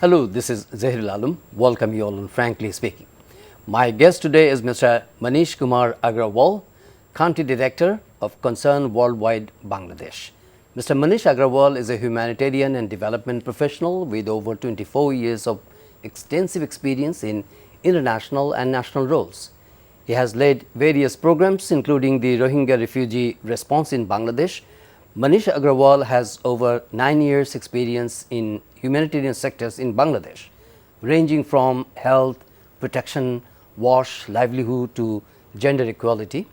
Hello, this is Zahirul Alam. Welcome you all on Frankly Speaking. My guest today is Mr. Manish Kumar Agarwal, Country Director of Concern Worldwide Bangladesh. Mr. Manish Agarwal is a humanitarian and development professional with over 24 years of extensive experience in international and national roles. He has led various programs including the Rohingya refugee response in Bangladesh. Manish Agarwal has over 9 years experience in humanitarian sectors in Bangladesh, ranging from health, protection, wash, livelihood to gender equality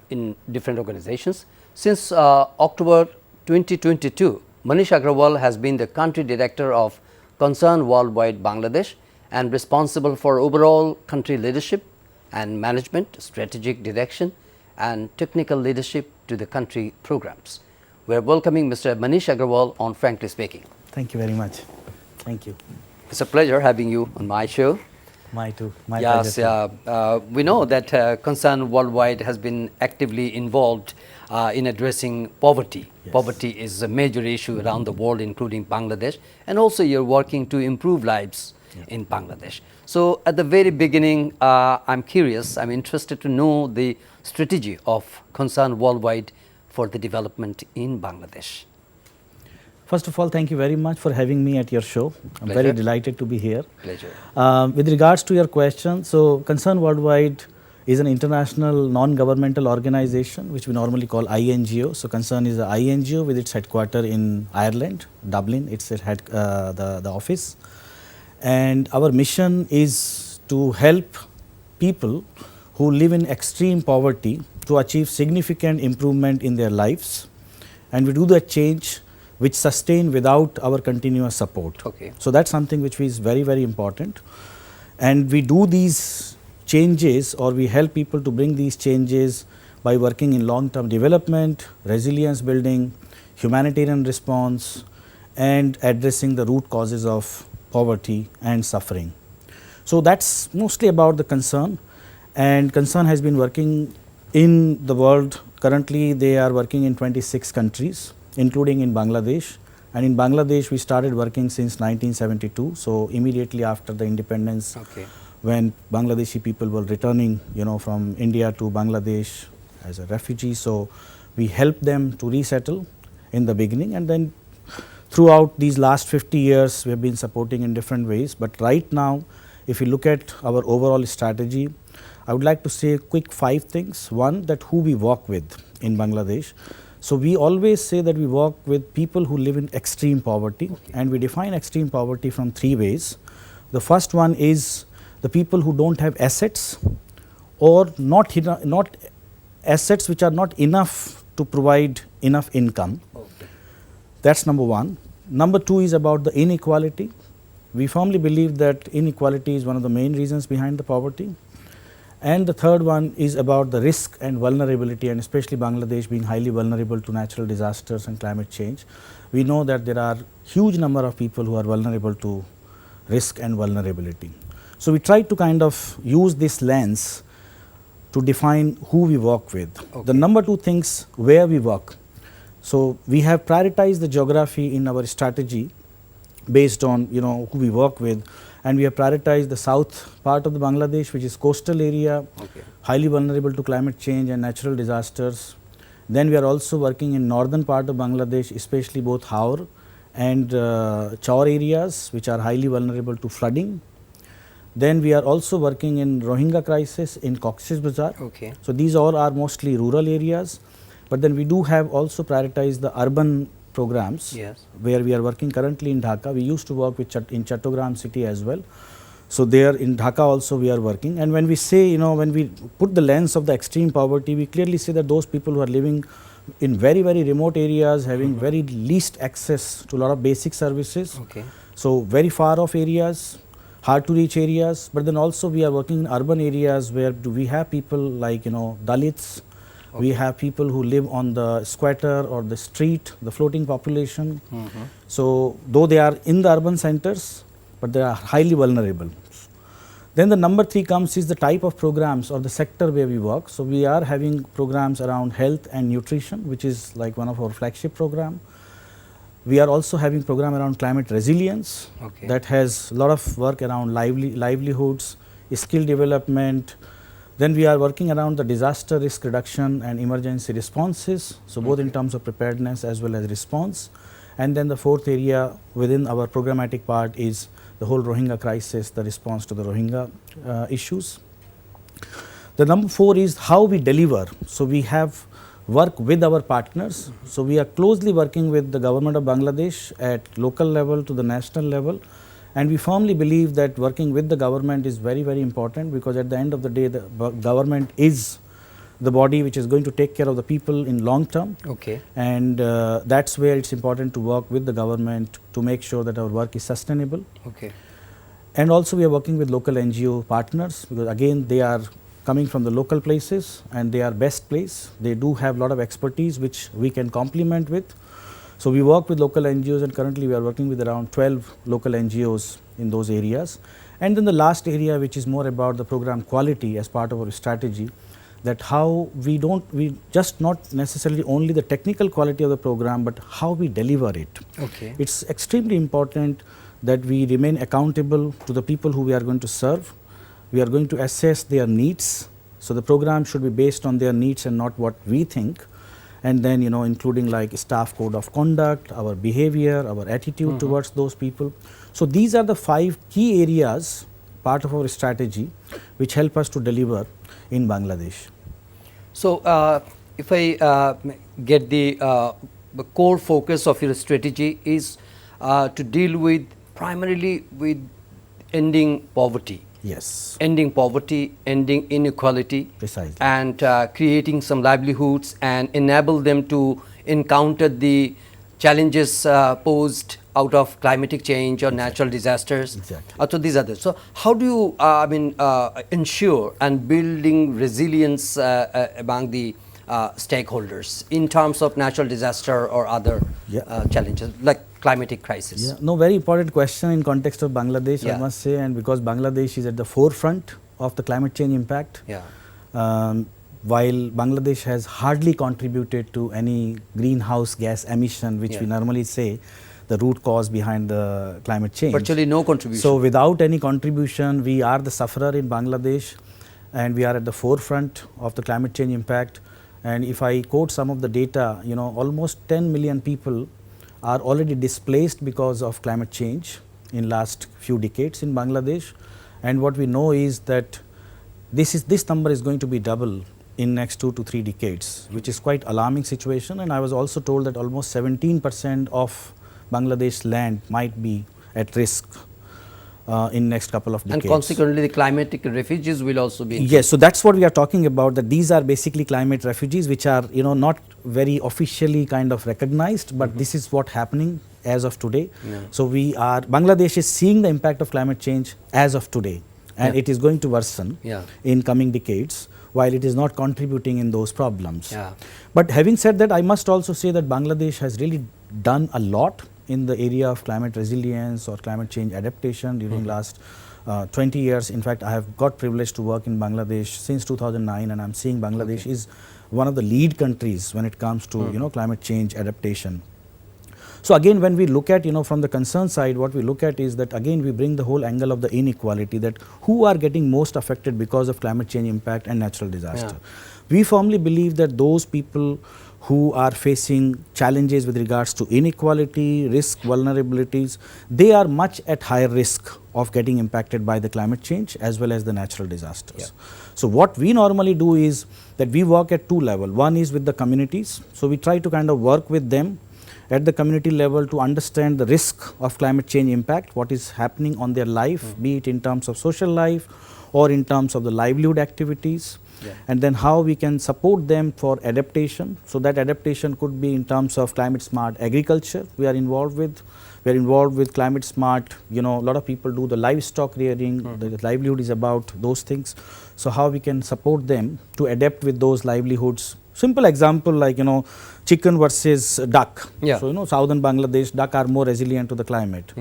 in different organizations. Since October 2022, Manish Agarwal has been the country director of Concern Worldwide Bangladesh and responsible for overall country leadership and management, strategic direction and technical leadership to the country programs. We are welcoming Mr. Manish Agarwal on Frankly Speaking. Thank you very much. Thank you. It's a pleasure having you on my show. My too. My Yes, pleasure. we know that Concern Worldwide has been actively involved in addressing poverty. Yes. Poverty is a major issue around the world, including Bangladesh, and also you're working to improve lives in Bangladesh. So at the very beginning, I'm curious, I'm interested to know the strategy of Concern Worldwide for the development in Bangladesh. First of all, thank you very much for having me at your show. I'm Pleasure. very delighted to be here. Pleasure. With regards to your question, so Concern Worldwide is an international non-governmental organization which we normally call INGO. So Concern is an INGO with its headquarters in Ireland, Dublin. It's the office. And our mission is to help people who live in extreme poverty to achieve significant improvement in their lives. And we do that change which sustain without our continuous support. Okay. So that's something which is very, very important. And we do these changes, or we help people to bring these changes by working in long-term development, resilience building, humanitarian response, and addressing the root causes of poverty and suffering. So that's mostly about the Concern. And Concern has been working in the world. Currently, they are working in 26 countries, including in Bangladesh. And in Bangladesh, we started working since 1972. So immediately after the independence, when Bangladeshi people were returning, from India to Bangladesh as a refugee. So we helped them to resettle in the beginning. And then throughout these last 50 years, we have been supporting in different ways. But right now, if you look at our overall strategy, I would like to say quick 5 things. One, that who we work with in Bangladesh. So we always say that we work with people who live in extreme poverty, and we define extreme poverty from 3 ways. The first one is the people who don't have assets, or not assets which are not enough to provide enough income. That's number 1. Number 2 is about the inequality. We firmly believe that inequality is one of the main reasons behind the poverty. And the third one is about the risk and vulnerability, and especially Bangladesh being highly vulnerable to natural disasters and climate change. We know that there are huge number of people who are vulnerable to risk and vulnerability. So we try to kind of use this lens to define who we work with. The number 2 things, where we work. So we have prioritized the geography in our strategy based on who we work with. And we have prioritized the south part of the Bangladesh, which is coastal area, highly vulnerable to climate change and natural disasters. Then we are also working in northern part of Bangladesh, especially both Haur and Chaur areas, which are highly vulnerable to flooding. Then we are also working in Rohingya Crisis in Cox's Bazar. So these all are mostly rural areas. But then we do have also prioritized the urban programs, where we are working currently in Dhaka. We used to work with in Chattogram city as well. So there in Dhaka also we are working. And when we say, when we put the lens of the extreme poverty, we clearly say that those people who are living in very, very remote areas, having very least access to a lot of basic services. So very far off areas, hard to reach areas. But then also we are working in urban areas where we have people like, Dalits. We have people who live on the squatter or the street, the floating population. So though they are in the urban centers, but they are highly vulnerable. Then the number 3 comes is the type of programs or the sector where we work. So we are having programs around health and nutrition, which is like one of our flagship program. We are also having program around climate resilience Okay. that has a lot of work around livelihoods, skill development. Then we are working around the disaster risk reduction and emergency responses, so both in terms of preparedness as well as response. And then the fourth area within our programmatic part is the whole Rohingya crisis, the response to the Rohingya issues. The number 4 is how we deliver. So we have work with our partners. So we are closely working with the government of Bangladesh at local level to the national level. And we firmly believe that working with the government is very, very important, because at the end of the day, the government is the body which is going to take care of the people in long term. Okay. And that's where it's important to work with the government to make sure that our work is sustainable. Okay. And also we are working with local NGO partners, because again they are coming from the local places and they are best placed. They do have a lot of expertise which we can complement with. So we work with local NGOs, and currently we are working with around 12 local NGOs in those areas. And then the last area, which is more about the program quality as part of our strategy, that how we just not necessarily only the technical quality of the program, but how we deliver it. Okay. It's extremely important that we remain accountable to the people who we are going to serve. We are going to assess their needs. So the program should be based on their needs and not what we think. And then, you know, including like staff code of conduct, our behavior, our attitude towards those people. So these are the 5 key areas, part of our strategy, which help us to deliver in Bangladesh. So if I get the core focus of your strategy is to deal with primarily with ending poverty. Yes. Ending poverty, ending inequality, Precisely. and creating some livelihoods and enable them to encounter the challenges posed out of climatic change or natural disasters. Exactly. So these are the. So how do you ensure and building resilience among the stakeholders in terms of natural disaster or other challenges like climatic crisis? Yeah, no, very important question in context of Bangladesh, I must say, and because Bangladesh is at the forefront of the climate change impact. Yeah. While Bangladesh has hardly contributed to any greenhouse gas emission, which we normally say the root cause behind the climate change. Virtually no contribution. So without any contribution, we are the sufferer in Bangladesh, and we are at the forefront of the climate change impact. And if I quote some of the data, you know, almost 10 million people are already displaced because of climate change in last few decades in Bangladesh. And what we know is that this number is going to be double in next 2 to 3 decades, which is quite alarming situation. And I was also told that almost 17% of Bangladesh land might be at risk in next couple of decades. And consequently, the climatic refugees will also be. Yes, so that's what we are talking about, that these are basically climate refugees, which are, you know, not very officially kind of recognized, but this is what happening as of today. So Bangladesh is seeing the impact of climate change as of today, and it is going to worsen in coming decades, while it is not contributing in those problems. But having said that, I must also say that Bangladesh has really done a lot in the area of climate resilience or climate change adaptation during last 20 years. In fact, I have got privilege to work in Bangladesh since 2009, and I'm seeing Bangladesh is one of the lead countries when it comes to, you know, climate change adaptation. So again, when we look at, you know, from the concern side, what we look at is that again we bring the whole angle of the inequality, that who are getting most affected because of climate change impact and natural disaster. We firmly believe that those people who are facing challenges with regards to inequality, risk, vulnerabilities, they are much at higher risk of getting impacted by the climate change as well as the natural disasters. So what we normally do is that we work at 2 levels. One is with the communities. So we try to kind of work with them at the community level to understand the risk of climate change impact, what is happening on their life, be it in terms of social life or in terms of the livelihood activities. And then how we can support them for adaptation. So that adaptation could be in terms of climate smart agriculture we are involved with. We are involved with climate smart, you know, a lot of people do the livestock rearing, the livelihood is about those things. So how we can support them to adapt with those livelihoods. Simple example like, you know, chicken versus duck. So, you know, southern Bangladesh, duck are more resilient to the climate.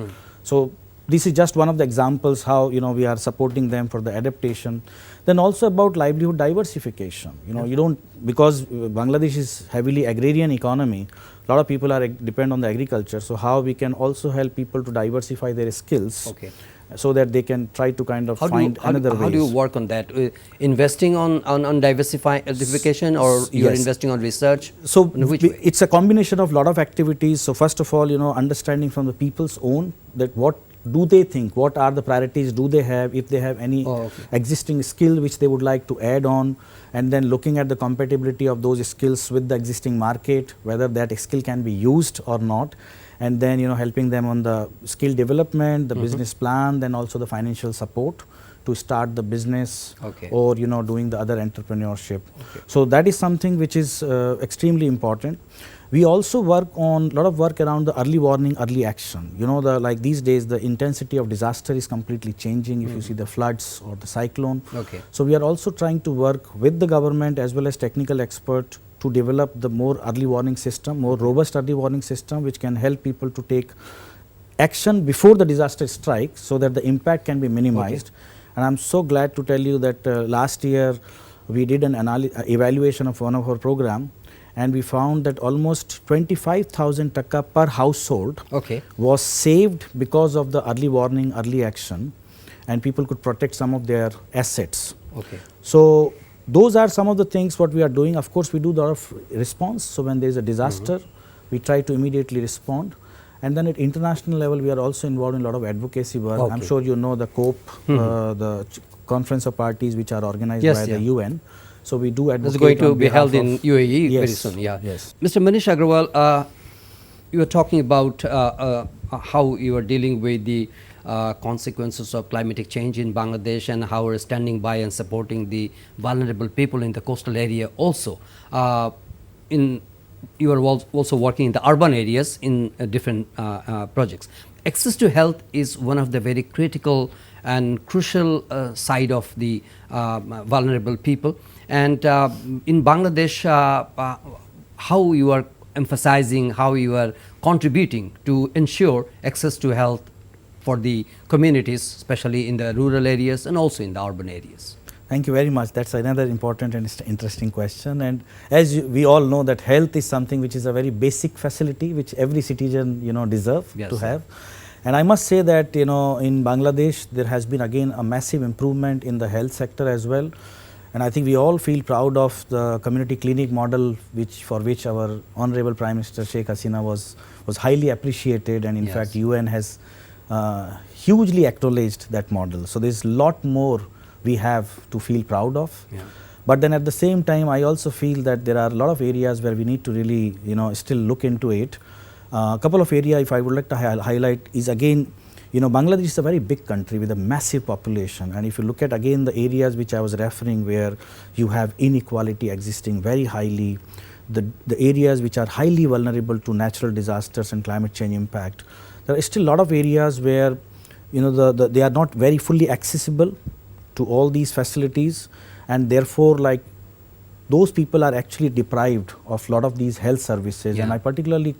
So this is just one of the examples how we are supporting them for the adaptation. Then also about livelihood diversification. You don't, because Bangladesh is heavily agrarian economy, a lot of people are depend on the agriculture. So how we can also help people to diversify their skills, so that they can try to kind of find another ways. How do you work on that? Investing on diversification, or you are investing on research? So it's a combination of lot of activities. So first of all, understanding from the people's own that what do they think, what are the priorities do they have, if they have any existing skill which they would like to add on, and then looking at the compatibility of those skills with the existing market, whether that skill can be used or not, and then helping them on the skill development, the business plan, then also the financial support to start the business, or doing the other entrepreneurship. So that is something which is extremely important. We also work on lot of work around the early warning, early action. Like these days the intensity of disaster is completely changing. If you see the floods or the cyclone, so we are also trying to work with the government as well as technical expert to develop the more early warning system, more robust early warning system, which can help people to take action before the disaster strikes, so that the impact can be minimized. And I'm so glad to tell you that last year we did an evaluation of one of our program, and we found that almost 25,000 taka per household was saved because of the early warning, early action, and people could protect some of their assets. So those are some of the things what we are doing. Of course, we do a lot of response. So when there is a disaster, we try to immediately respond. And then at international level, we are also involved in a lot of advocacy work. I'm sure you know the COPE, the Conference of Parties, which are organized by the UN. So we do advocate. It's going to be held in UAE very soon. Mr. Manish Agarwal, you were talking about how you are dealing with the consequences of climatic change in Bangladesh, and how we're standing by and supporting the vulnerable people in the coastal area also. You are also working in the urban areas in different projects. Access to health is one of the very critical and crucial side of the vulnerable people. And in Bangladesh, how you are emphasizing, how you are contributing to ensure access to health for the communities, especially in the rural areas and also in the urban areas? Thank you very much. That's another important and interesting question. And as we all know, that health is something which is a very basic facility which every citizen deserve to have. And I must say that in Bangladesh there has been again a massive improvement in the health sector as well. And I think we all feel proud of the community clinic model, for which our Honorable Prime Minister Sheikh Hasina was highly appreciated, and in fact UN has hugely acknowledged that model. So there's a lot more we have to feel proud of. But then at the same time, I also feel that there are a lot of areas where we need to really still look into it. A couple of areas if I would like to highlight is, again, Bangladesh is a very big country with a massive population, and if you look at again the areas which I was referring, where you have inequality existing very highly, the areas which are highly vulnerable to natural disasters and climate change impact, there are still a lot of areas where they are not very fully accessible to all these facilities, and therefore like those people are actually deprived of a lot of these health services. And I particularly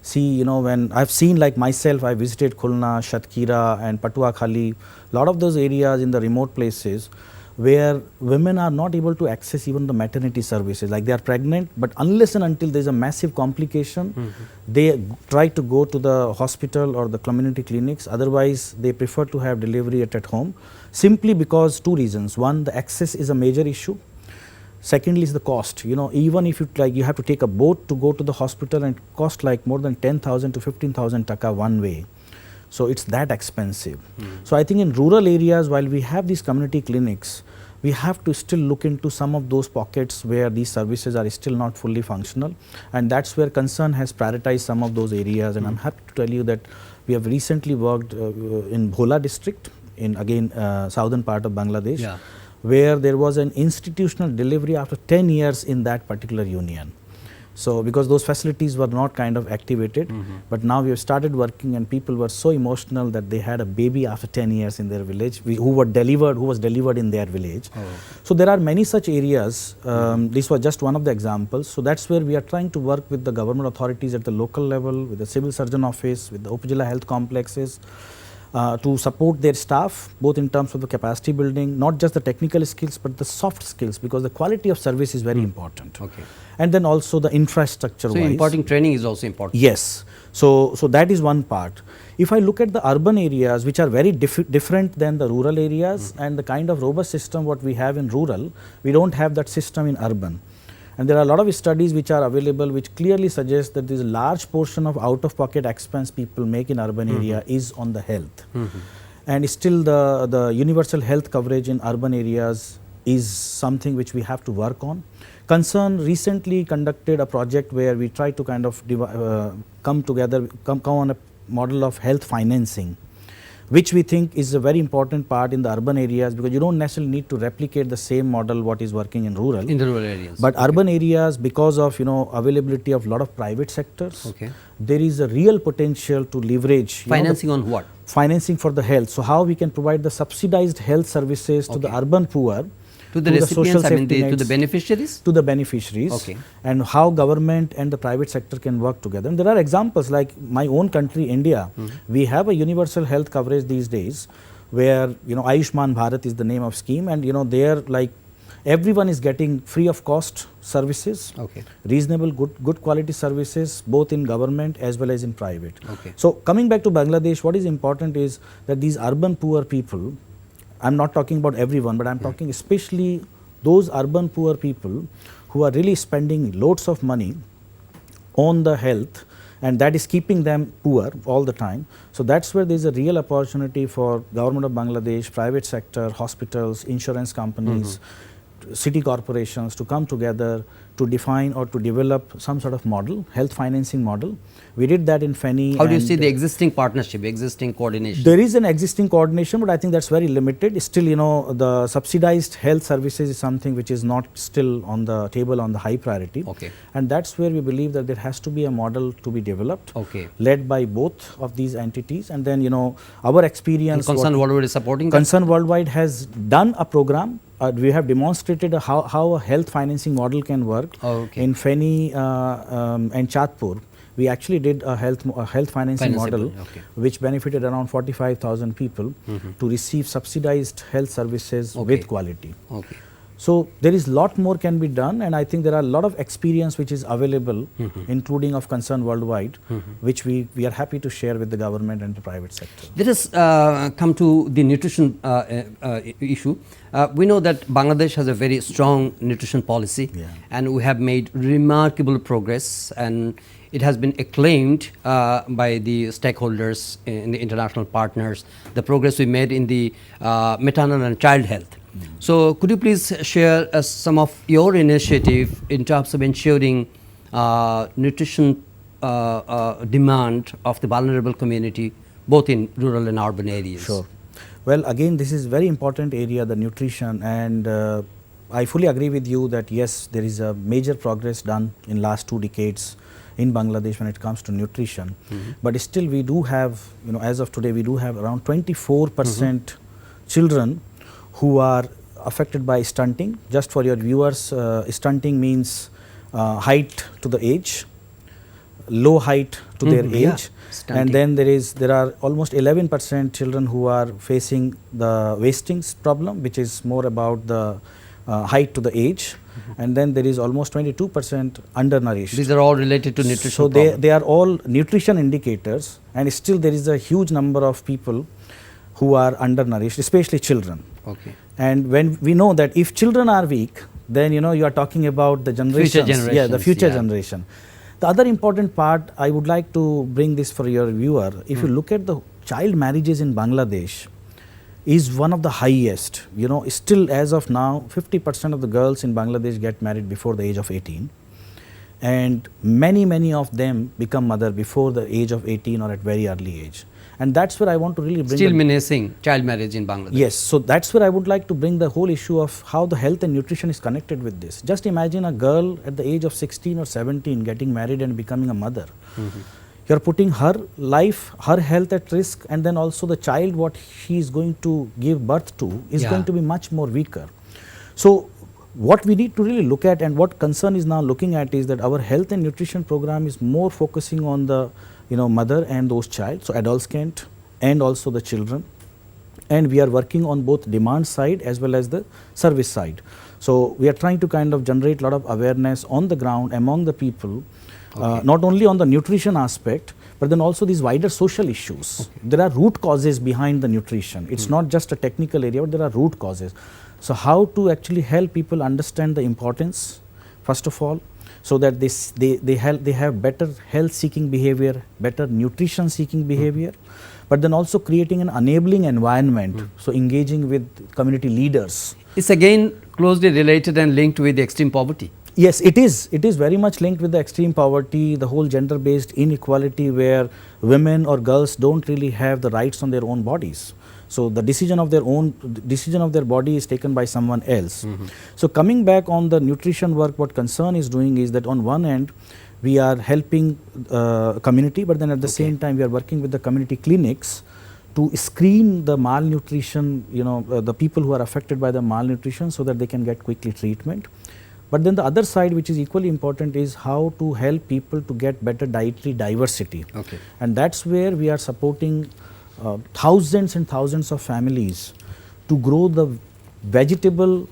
see, when I've seen, like myself, I visited Khulna, Shatkira and Patuakhali, a lot of those areas in the remote places where women are not able to access even the maternity services. Like they are pregnant, but unless and until there's a massive complication, they try to go to the hospital or the community clinics. Otherwise, they prefer to have delivery at home, simply because two reasons. One, the access is a major issue. Secondly is the cost. Even if you have to take a boat to go to the hospital, and it costs like more than 10,000 to 15,000 taka one way. So it's that expensive. So I think in rural areas, while we have these community clinics, we have to still look into some of those pockets where these services are still not fully functional, and that's where Concern has prioritized some of those areas. And I'm happy to tell you that we have recently worked in Bhola district, in again southern part of Bangladesh, where there was an institutional delivery after 10 years in that particular union. So because those facilities were not kind of activated, but now we have started working, and people were so emotional that they had a baby after 10 years in their village, who was delivered in their village. So there are many such areas. This was just one of the examples. So that's where we are trying to work with the government authorities at the local level, with the civil surgeon office, with the Upazila health complexes, to support their staff, both in terms of the capacity building, not just the technical skills, but the soft skills, because the quality of service is very important. Okay. And then also the infrastructure So, wise. imparting training is also important. Yes. So that is one part. If I look at the urban areas, which are very different than the rural areas, and the kind of robust system what we have in rural, we don't have that system in urban. And there are a lot of studies which are available which clearly suggest that this large portion of out-of-pocket expense people make in urban area is on the health. And still the universal health coverage in urban areas is something which we have to work on. Concern recently conducted a project where we try to kind of come on a model of health financing, which we think is a very important part in the urban areas, because you don't necessarily need to replicate the same model what is working in rural. In the rural areas. But urban areas, because of availability of lot of private sectors, there is a real potential to leverage. Financing on what? Financing for the health. So how we can provide the subsidized health services to the urban poor, to the recipients, to the beneficiaries? To the beneficiaries, and how government and the private sector can work together. And there are examples like my own country, India. We have a universal health coverage these days, where Ayushman Bharat is the name of scheme, and there like everyone is getting free of cost services, reasonable, good quality services, both in government as well as in private. So coming back to Bangladesh, what is important is that these urban poor people, I'm not talking about everyone, but I'm talking especially those urban poor people who are really spending loads of money on the health, and that is keeping them poor all the time. So that's where there's a real opportunity for government of Bangladesh, private sector, hospitals, insurance companies, city corporations to come together to define or to develop some sort of model, health financing model. We did that in Feni. How do you see the existing partnership, existing coordination? There is an existing coordination, but I think that's very limited. Still, the subsidized health services is something which is not still on the table on the high priority. And that's where we believe that there has to be a model to be developed, led by both of these entities. And then, our experience. And Concern Worldwide is supporting that? Concern Worldwide has done a program. We have demonstrated how a health financing model can work. In Feni and Chatpur. We actually did a health financing model which benefited around 45,000 people to receive subsidized health services with quality. So there is lot more can be done, and I think there are a lot of experience which is available, including of Concern Worldwide, which we are happy to share with the government and the private sector. Let us come to the nutrition issue. We know that Bangladesh has a very strong nutrition policy, and we have made remarkable progress, and it has been acclaimed by the stakeholders in the international partners, the progress we made in the maternal and child health. So could you please share some of your initiative in terms of ensuring nutrition demand of the vulnerable community, both in rural and urban areas? Sure. Well, again, this is very important area, the nutrition, and I fully agree with you that yes, there is a major progress done in last 2 decades in Bangladesh when it comes to nutrition. But still we do have, as of today, we do have around 24% children who are affected by stunting. Just for your viewers, stunting means height to the age, low height to their age. And then there are almost 11% children who are facing the wasting problem, which is more about the height to the age. And then there is almost 22% undernourished. These are all related to nutrition. So they are all nutrition indicators, and still there is a huge number of people who are undernourished, especially children. And when we know that if children are weak, then you are talking about the generations. The future generation. The other important part, I would like to bring this for your viewer. If you look at the child marriages in Bangladesh, is one of the highest. Still as of now, 50% of the girls in Bangladesh get married before the age of 18. And many of them become mother before the age of 18 or at very early age. And that's where I want to really bring still menacing child marriage in Bangladesh. Yes, so that's where I would like to bring the whole issue of how the health and nutrition is connected with this. Just imagine a girl at the age of 16 or 17 getting married and becoming a mother. You're putting her life, her health at risk, and then also the child what she is going to give birth to is going to be much more weaker. So what we need to really look at, and what Concern is now looking at, is that our health and nutrition program is more focusing on the mother and those child. So adolescent and also the children. And we are working on both demand side as well as the service side. So we are trying to kind of generate a lot of awareness on the ground among the people, not only on the nutrition aspect, but then also these wider social issues. There are root causes behind the nutrition. It's not just a technical area, but there are root causes. So how to actually help people understand the importance, first of all, so that they have better health seeking behavior, better nutrition seeking behavior, but then also creating an enabling environment, so engaging with community leaders. It's again closely related and linked with extreme poverty. Yes, it is. It is very much linked with the extreme poverty, the whole gender-based inequality where women or girls don't really have the rights on their own bodies. So the decision of their body is taken by someone else. So coming back on the nutrition work, what Concern is doing is that on one end, we are helping community, but then at the same time, we are working with the community clinics to screen the malnutrition, the people who are affected by the malnutrition so that they can get quickly treatment. But then the other side, which is equally important, is how to help people to get better dietary diversity. And that's where we are supporting thousands and thousands of families to grow the vegetable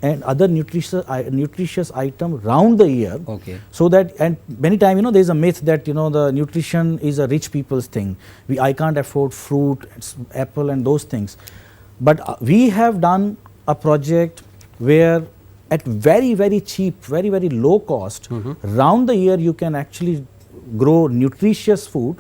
and other nutritious item round the year. So that, and many times, there is a myth that, the nutrition is a rich people's thing. I can't afford fruit, apple and those things. But we have done a project where at very, very cheap, very, very low cost, round the year you can actually grow nutritious food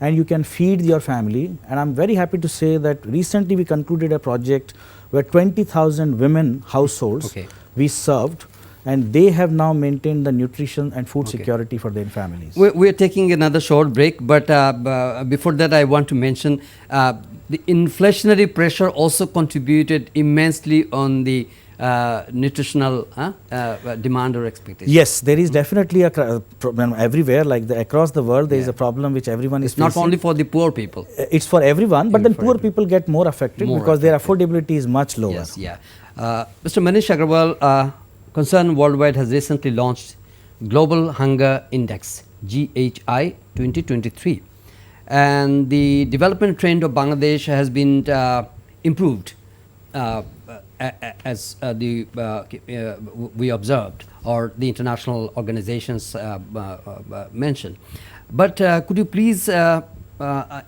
and you can feed your family. And I'm very happy to say that recently we concluded a project where 20,000 women households we served, and they have now maintained the nutrition and food security for their families. We're taking another short break, but before that I want to mention the inflationary pressure also contributed immensely on the nutritional demand or expectation. Yes, there is definitely a problem everywhere, like across the world there is a problem which everyone is facing. It's not only for the poor people. It's for everyone, but then poor people get more affected because their affordability is much lower. Yes, Mr. Manish Agarwal, Concern Worldwide has recently launched Global Hunger Index, GHI 2023. And the development trend of Bangladesh has been improved as we observed, or the international organizations mentioned. But could you please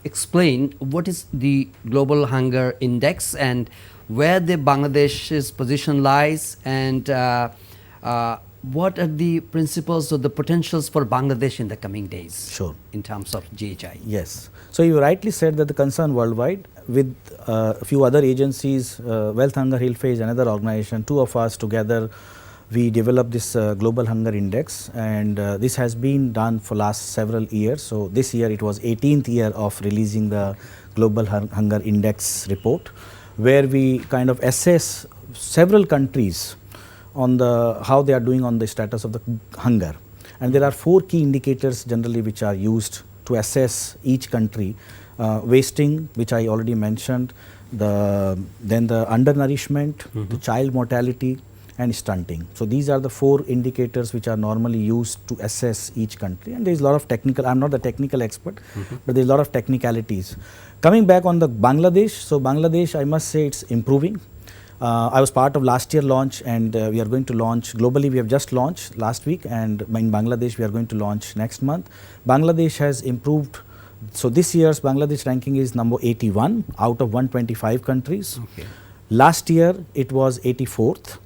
explain what is the Global Hunger Index and where the Bangladesh's position lies, and what are the principles or the potentials for Bangladesh in the coming days? Sure. In terms of GHI. Yes. So you rightly said that the Concern Worldwide with a few other agencies, Wealth Hunger Hilfe is another organization, two of us together, we developed this Global Hunger Index, and this has been done for last several years. So this year it was 18th year of releasing the Global Hunger Index report, where we kind of assess several countries on how they are doing on the status of the hunger. And there are 4 key indicators generally which are used to assess each country. Wasting, which I already mentioned, then the undernourishment, the child mortality and stunting. So these are the 4 indicators which are normally used to assess each country, and there is a lot of technical, I'm not the technical expert, but there is a lot of technicalities. Coming back on the Bangladesh, so Bangladesh, I must say it's improving. I was part of last year launch, and we are going to launch globally. We have just launched last week, and in Bangladesh we are going to launch next month. Bangladesh has improved. So this year's Bangladesh ranking is number 81 out of 125 countries. Last year it was 84th.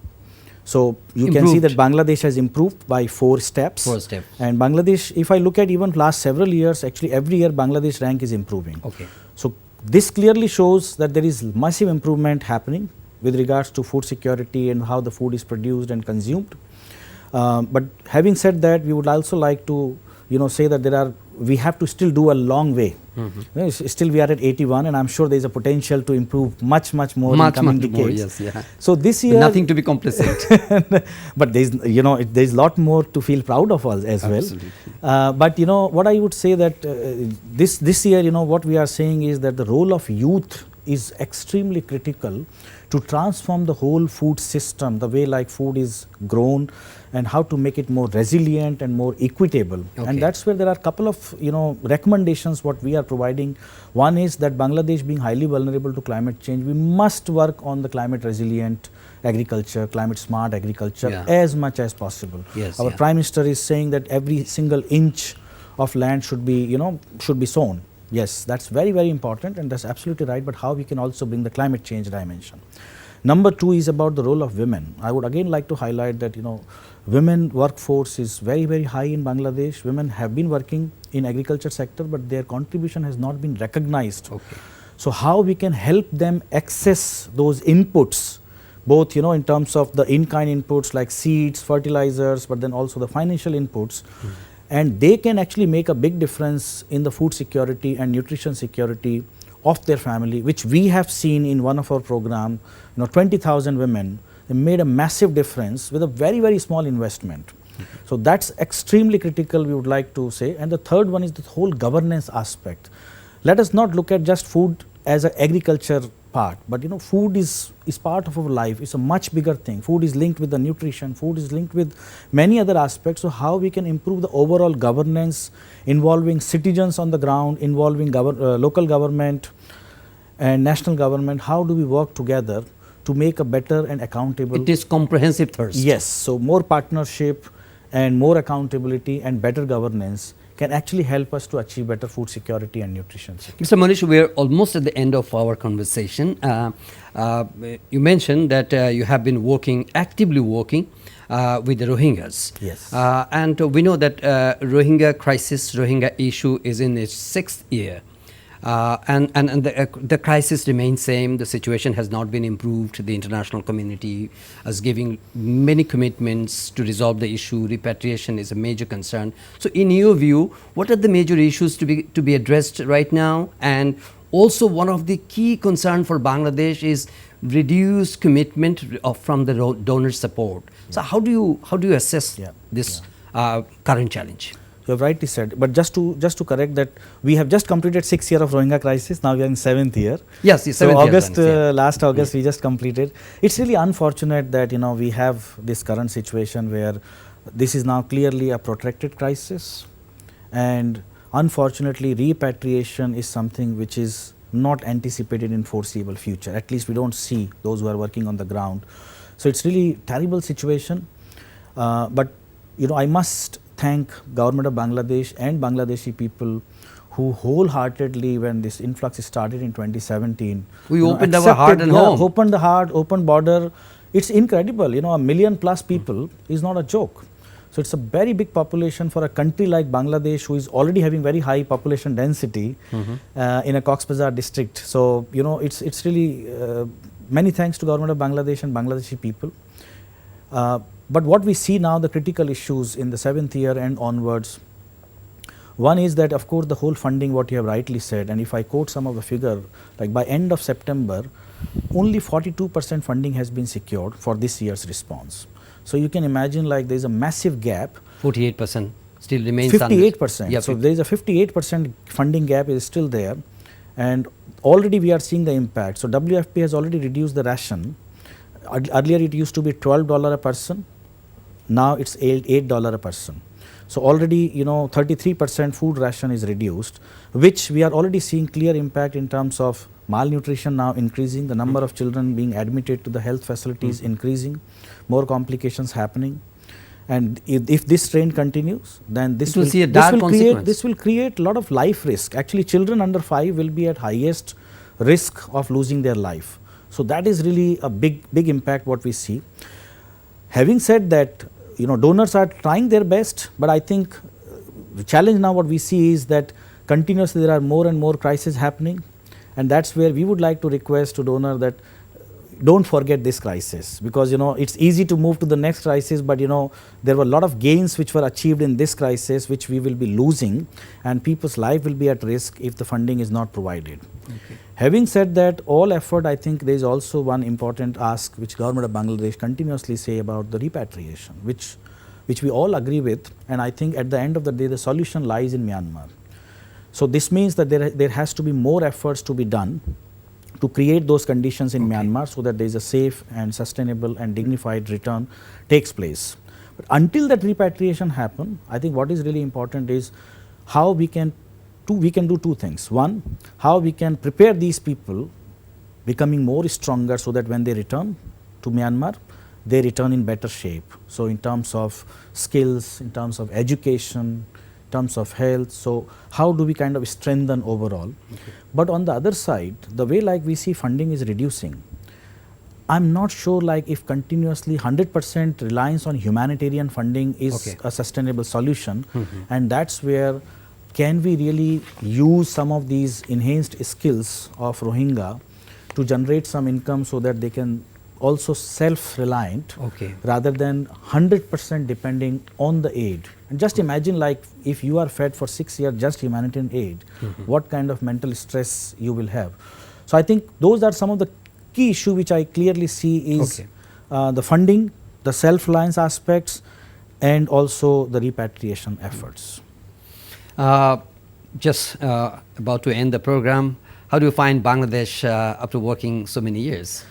So you can see that Bangladesh has improved by 4 steps. And Bangladesh, if I look at even last several years, actually every year Bangladesh rank is improving. So this clearly shows that there is massive improvement happening with regards to food security and how the food is produced and consumed. But having said that, we would also like to say that we have to still do a long way. Still we are at 81, and I'm sure there is a potential to improve much more in coming decades. So this year, nothing to be complacent. But there is a lot more to feel proud of us as well. But what I would say that this year, what we are saying is that the role of youth is extremely critical to transform the whole food system, the way like food is grown, and how to make it more resilient and more equitable. And that's where there are a couple of recommendations what we are providing. One is that Bangladesh being highly vulnerable to climate change, we must work on the climate resilient agriculture, climate smart agriculture as much as possible. Our Prime Minister is saying that every single inch of land should be sown. Yes, that's very, very important, and that's absolutely right, but how we can also bring the climate change dimension. Number two is about the role of women. I would again like to highlight that women workforce is very, very high in Bangladesh. Women have been working in agriculture sector, but their contribution has not been recognized. So how we can help them access those inputs, both in terms of the in-kind inputs like seeds, fertilizers, but then also the financial inputs. And they can actually make a big difference in the food security and nutrition security of their family, which we have seen in one of our program. 20,000 women, they made a massive difference with a very, very small investment. So that's extremely critical, we would like to say. And the third one is the whole governance aspect. Let us not look at just food as an agriculture part, but food is part of our life. It's a much bigger thing. Food is linked with the nutrition, food is linked with many other aspects. So how we can improve the overall governance, involving citizens on the ground, involving local government and national government, how do we work together to make a better and accountable. It is comprehensive thirst. Yes, so more partnership and more accountability and better governance can actually help us to achieve better food security and nutrition security. Mr. Manish, we are almost at the end of our conversation. You mentioned that you have been actively working with the Rohingyas. Yes. And we know that Rohingya crisis, Rohingya issue is in its 6th year. And the crisis remains same. The situation has not been improved. The international community is giving many commitments to resolve the issue. Repatriation is a major concern. So in your view, what are the major issues to be addressed right now? And also one of the key concerns for Bangladesh is reduced commitment from the donor support. So how do you assess this current challenge? You have rightly said, but just to correct that, we have just completed 6th year of Rohingya crisis. Now we are in 7th year. Yes, so August, last August we just completed. It's really unfortunate that we have this current situation where this is now clearly a protracted crisis, and unfortunately repatriation is something which is not anticipated in foreseeable future. At least we don't see those who are working on the ground. So it's really terrible situation. But I must thank government of Bangladesh and Bangladeshi people who wholeheartedly, when this influx started in 2017, we opened our heart and home. Opened the heart, open border. It's incredible. 1 million plus people is not a joke. So it's a very big population for a country like Bangladesh, who is already having very high population density in a Cox's Bazar district. So it's really many thanks to government of Bangladesh and Bangladeshi people. But what we see now, the critical issues in the 7th year and onwards, one is that of course the whole funding, what you have rightly said, and if I quote some of the figure, like by end of September, only 42% funding has been secured for this year's response. So you can imagine like there is a massive gap. 48% still remains 58%. Yeah, so there is a 58% funding gap is still there, and already we are seeing the impact. So WFP has already reduced the ration. Earlier it used to be $12 a person. Now it's $8 a person. So already 33% food ration is reduced, which we are already seeing clear impact in terms of malnutrition now increasing, the number of children being admitted to the health facilities increasing, more complications happening. And if this trend continues, then this will create a lot of life risk. Actually, children under 5 will be at highest risk of losing their life. So that is really a big impact what we see. Having said that, donors are trying their best, but I think the challenge now what we see is that continuously there are more and more crises happening, and that's where we would like to request to donor that don't forget this crisis, because it's easy to move to the next crisis, but there were a lot of gains which were achieved in this crisis which we will be losing, and people's life will be at risk if the funding is not provided. Okay. Having said that, all effort, I think there is also one important ask which government of Bangladesh continuously say about the repatriation, which we all agree with, and I think at the end of the day the solution lies in Myanmar. So this means that there has to be more efforts to be done to create those conditions in Myanmar so that there is a safe and sustainable and dignified return takes place. But until that repatriation happen, I think what is really important is how we can do two things. One, how we can prepare these people becoming more stronger so that when they return to Myanmar, they return in better shape. So in terms of skills, in terms of education, in terms of health, so how do we kind of strengthen overall? But on the other side, the way like we see funding is reducing, I'm not sure like if continuously 100% reliance on humanitarian funding is a sustainable solution. And that's where can we really use some of these enhanced skills of Rohingya to generate some income so that they can also self-reliant rather than 100% depending on the aid. And just imagine like if you are fed for 6 years just humanitarian aid, what kind of mental stress you will have. So I think those are some of the key issues which I clearly see is the funding, the self-reliance aspects, and also the repatriation efforts. Just about to end the program, how do you find Bangladesh after working so many years?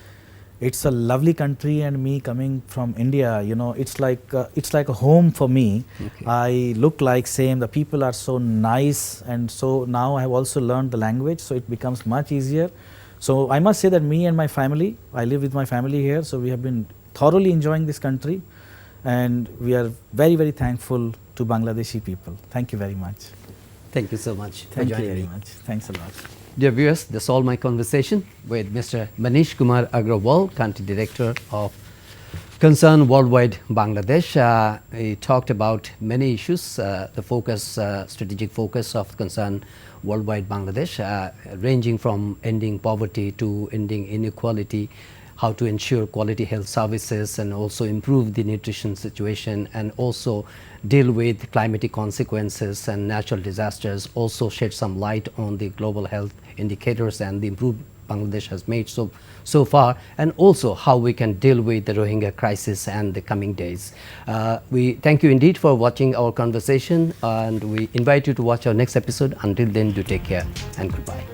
It's a lovely country, and me coming from India, you know, it's like a home for me. I look like same. The people are so nice, and so now I have also learned the language, so it becomes much easier. So I must say that me and my family, I live with my family here, so we have been thoroughly enjoying this country, and we are very, very thankful to Bangladeshi people. Thank you very much. Thank you so much for Thank you joining very me. much. Thanks a lot. Dear viewers, that's all my conversation with Mr. Manish Kumar Agarwal, Country Director of Concern Worldwide Bangladesh. He talked about many issues, the focus, strategic focus of Concern Worldwide Bangladesh, ranging from ending poverty to ending inequality, how to ensure quality health services and also improve the nutrition situation, and also deal with climatic consequences and natural disasters, also shed some light on the global health indicators and the improvement Bangladesh has made so far, and also how we can deal with the Rohingya crisis and the coming days. We thank you indeed for watching our conversation, and we invite you to watch our next episode. Until then, do take care and goodbye.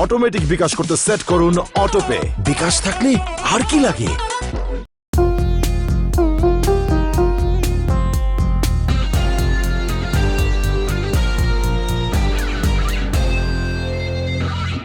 Automatic bKash করতে set করুন autopay. বিকাশ থাকলে আর কি লাগে।